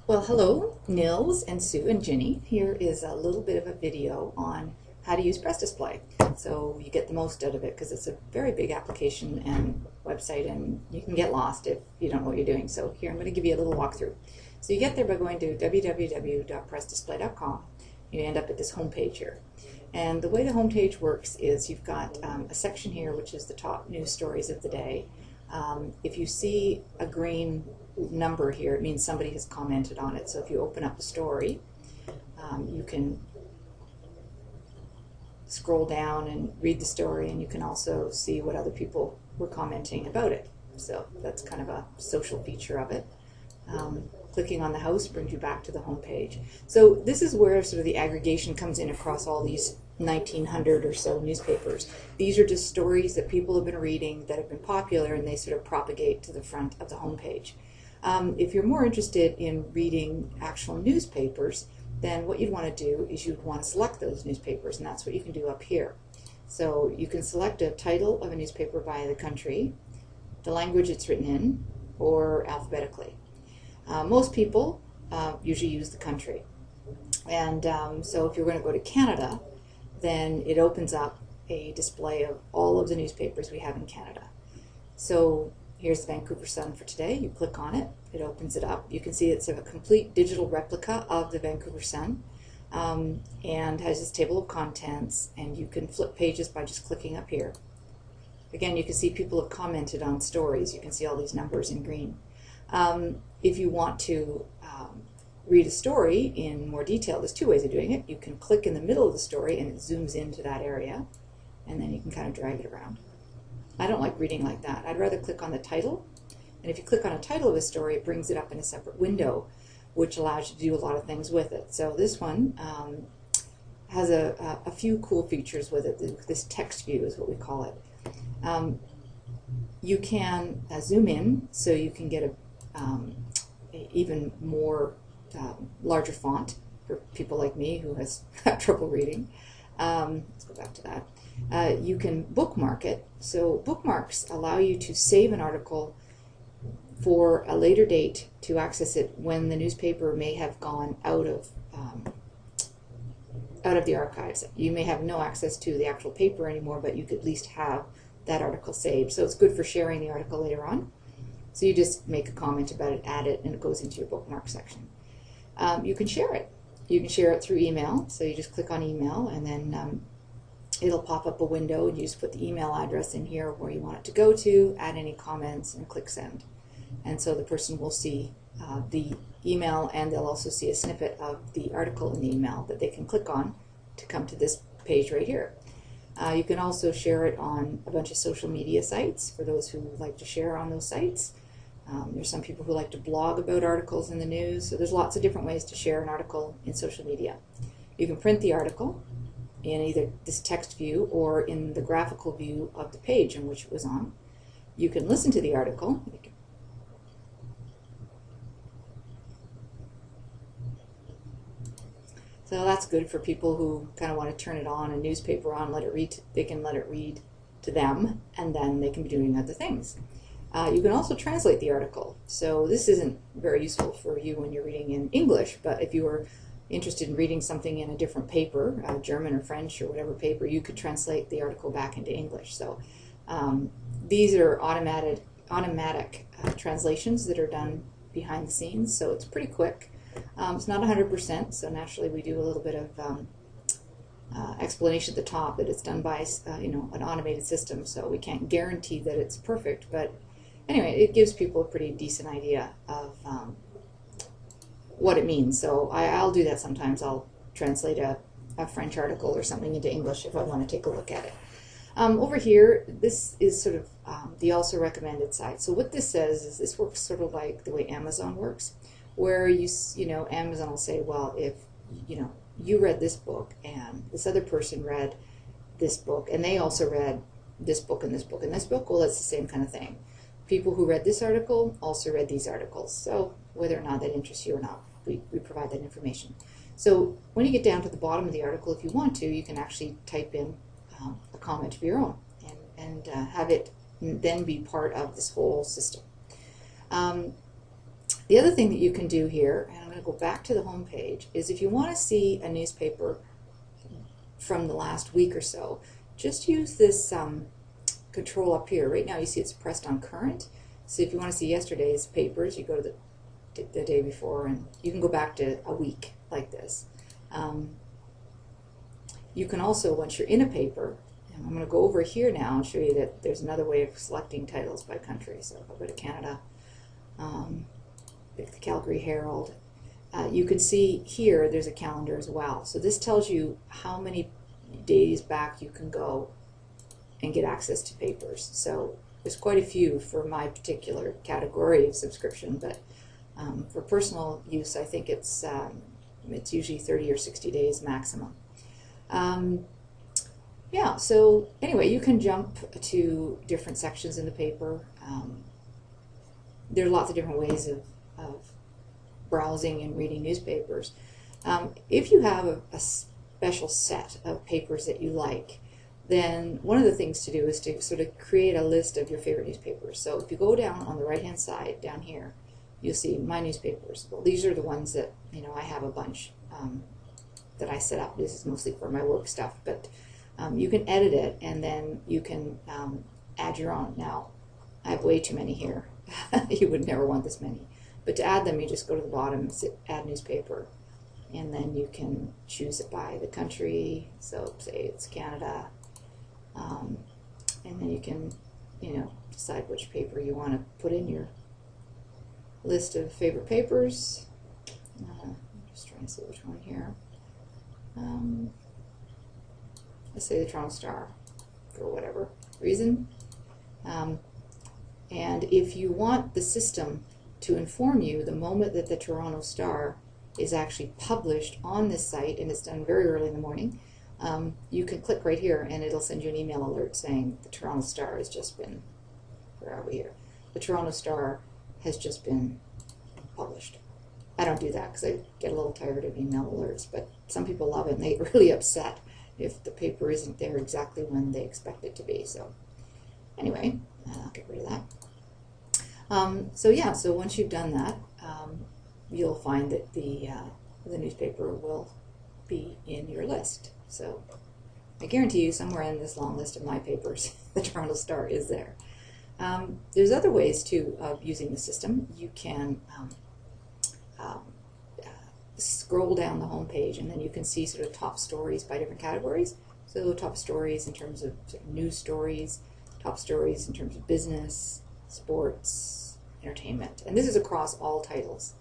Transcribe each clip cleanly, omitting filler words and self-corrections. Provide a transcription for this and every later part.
Well, hello, Nils and Sue and Ginny. Here is a little bit of a video on how to use Press Display. So you get the most out of it because it's a very big application and website, and you can get lost if you don't know what you're doing. So here I'm going to give you a little walkthrough. So you get there by going to www.pressdisplay.com. You end up at this home page here. And the way the home page works is you've got a section here which is the top news stories of the day. If you see a green number here, it means somebody has commented on it. So if you open up the story, you can scroll down and read the story, and you can also see what other people were commenting about it. So that's kind of a social feature of it. Clicking on the house brings you back to the home page. So this is where sort of the aggregation comes in across all these 1900 or so newspapers. These are just stories that people have been reading that have been popular, and they sort of propagate to the front of the home page. If you're more interested in reading actual newspapers, then what you'd want to do is you'd want to select those newspapers, and that's what you can do up here. So you can select a title of a newspaper by the country, the language it's written in, or alphabetically. Most people usually use the country. And so if you're going to go to Canada, then it opens up a display of all of the newspapers we have in Canada. So here's the Vancouver Sun for today. You click on it, it opens it up. You can see it's a complete digital replica of the Vancouver Sun, and has this table of contents, and you can flip pages by just clicking up here. Again, you can see people have commented on stories. You can see all these numbers in green. If you want to read a story in more detail, there's two ways of doing it. You can click in the middle of the story and it zooms into that area, and then you can kind of drag it around. I don't like reading like that. I'd rather click on the title, and if you click on a title of a story, it brings it up in a separate window, which allows you to do a lot of things with it. So this one has a few cool features with it. This text view is what we call it. You can zoom in, so you can get a even more larger font for people like me who has trouble reading. Let's go back to that. You can bookmark it. So bookmarks allow you to save an article for a later date to access it when the newspaper may have gone out of the archives. You may have no access to the actual paper anymore, but you could at least have that article saved. So it's good for sharing the article later on. So you just make a comment about it, add it, and it goes into your bookmark section. You can share it. You can share it through email. So you just click on email, and then it'll pop up a window, and you just put the email address in here where you want it to go to, add any comments, and click send. And so the person will see the email, and they'll also see a snippet of the article in the email that they can click on to come to this page right here. You can also share it on a bunch of social media sites for those who like to share on those sites. There's some people who like to blog about articles in the news, so there's lots of different ways to share an article in social media. You can print the article in either this text view or in the graphical view of the page in which it was on. You can listen to the article. So that's good for people who kind of want to turn it on, a newspaper on, let it read. They can let it read to them, and then they can be doing other things. You can also translate the article. So this isn't very useful for you when you're reading in English, but if you were interested in reading something in a different paper, German or French or whatever paper, you could translate the article back into English. So these are automatic translations that are done behind the scenes, so it's pretty quick. It's not 100%, so naturally we do a little bit of explanation at the top that it's done by an automated system, so we can't guarantee that it's perfect, but anyway, it gives people a pretty decent idea of what it means. So I'll do that sometimes. I'll translate a French article or something into English if I want to take a look at it. Over here, this is sort of the also recommended side. So what this says is this works sort of like the way Amazon works, where Amazon will say, well, if you read this book and this other person read this book and they also read this book and this book and this book, well, it's the same kind of thing. People who read this article also read these articles. So whether or not that interests you or not, we provide that information. So when you get down to the bottom of the article, if you want to, you can actually type in a comment of your own and have it then be part of this whole system. The other thing that you can do here, and I'm going to go back to the home page, is if you want to see a newspaper from the last week or so, just use this control up here. Right now you see it's pressed on current. So if you want to see yesterday's papers, you go to the day before, and you can go back to a week like this. You can also, once you're in a paper, and I'm going to go over here now and show you that there's another way of selecting titles by country. So if I go to Canada, pick the Calgary Herald, you can see here there's a calendar as well. So this tells you how many days back you can go and get access to papers. So there's quite a few for my particular category of subscription, but for personal use, I think it's usually 30 or 60 days maximum. Yeah, so anyway, you can jump to different sections in the paper. There are lots of different ways of browsing and reading newspapers. If you have a special set of papers that you like, then one of the things to do is to sort of create a list of your favorite newspapers. So if you go down on the right-hand side, down here, you'll see my newspapers. Well, these are the ones that, I have a bunch that I set up. This is mostly for my work stuff, but you can edit it, and then you can add your own. Now, I have way too many here. You would never want this many. But to add them, you just go to the bottom and add newspaper, and then you can choose it by the country. So say it's Canada, and then you can, decide which paper you want to put in your list of favorite papers. I'm just trying to see which one here. Let's say the Toronto Star, for whatever reason. And if you want the system to inform you the moment that the Toronto Star is actually published on this site, and it's done very early in the morning, you can click right here and it'll send you an email alert saying the Toronto Star has just been, where are we here? The Toronto Star has just been published. I don't do that because I get a little tired of email alerts, but some people love it and they get really upset if the paper isn't there exactly when they expect it to be. So anyway, I'll get rid of that. So yeah, so once you've done that, you'll find that the newspaper will be in your list. So I guarantee you somewhere in this long list of my papers, the Toronto Star is there. There's other ways too of using the system. You can scroll down the home page, and then you can see sort of top stories by different categories. So top stories in terms of news stories, top stories in terms of business, sports, entertainment. And this is across all titles.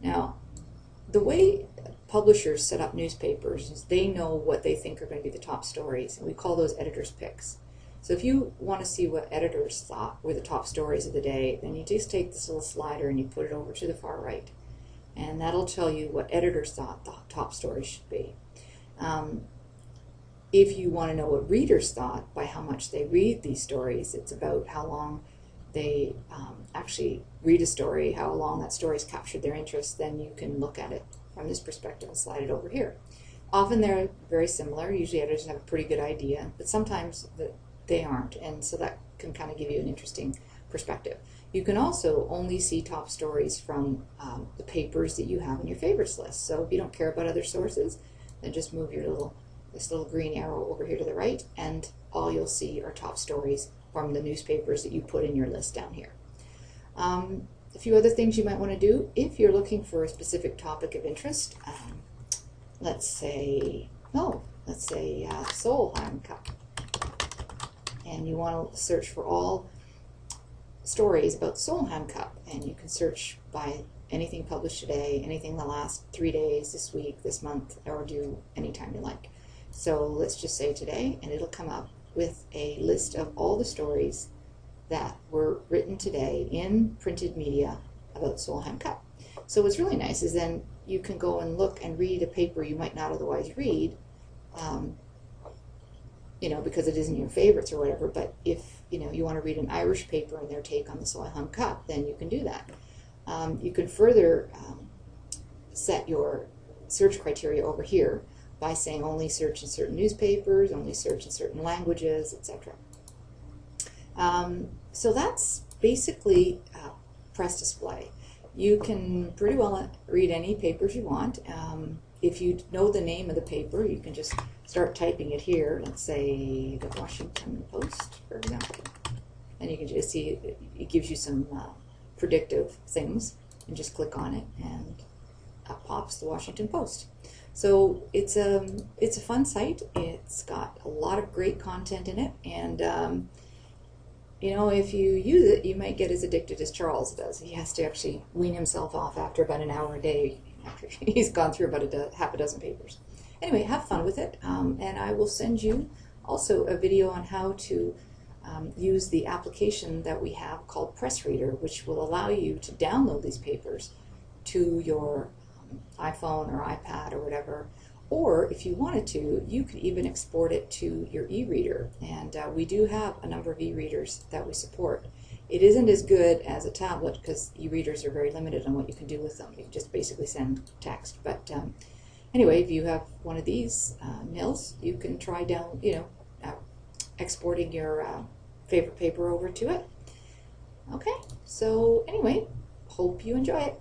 Now, the way publishers set up newspapers is they know what they think are going to be the top stories, and we call those editors' picks. So if you want to see what editors thought were the top stories of the day, then you just take this little slider and you put it over to the far right. And that'll tell you what editors thought the top stories should be. If you want to know what readers thought by how much they read these stories, it's about how long they actually read a story, how long that story's captured their interest, then you can look at it from this perspective and slide it over here. Often they're very similar. Usually editors have a pretty good idea, but sometimes they aren't, and so that can kind of give you an interesting perspective. You can also only see top stories from the papers that you have in your favorites list. So if you don't care about other sources, then just move your this little green arrow over here to the right, and all you'll see are top stories from the newspapers that you put in your list down here. A few other things you might want to do if you're looking for a specific topic of interest. Let's say Solheim Cup, and you want to search for all stories about Solheim Cup, and you can search by anything published today, anything in the last 3 days, this week, this month, or do anytime you like. So let's just say today, and it'll come up with a list of all the stories that were written today in printed media about Solheim Cup. So what's really nice is then you can go and look and read a paper you might not otherwise read, because it isn't your favorites or whatever, but if you want to read an Irish paper and their take on the Solheim Cup, then you can do that. You can further set your search criteria over here by saying only search in certain newspapers, only search in certain languages, etc. So that's basically press display. You can pretty well read any papers you want. If you know the name of the paper, you can just start typing it here. Let's say the Washington Post, for example. And you can just see it gives you some predictive things, and just click on it and up pops the Washington Post. So it's a fun site. It's got a lot of great content in it, and you know, if you use it, you might get as addicted as Charles does. He has to actually wean himself off after about an hour a day after he's gone through about half a dozen papers. Anyway, have fun with it, and I will send you also a video on how to use the application that we have called PressReader, which will allow you to download these papers to your iPhone or iPad or whatever. Or if you wanted to, you could even export it to your e-reader. And we do have a number of e-readers that we support. It isn't as good as a tablet because e-readers are very limited on what you can do with them. You can just basically send text. But anyway, if you have one of these mills, you can try exporting your favorite paper over to it. Okay, so anyway, hope you enjoy it.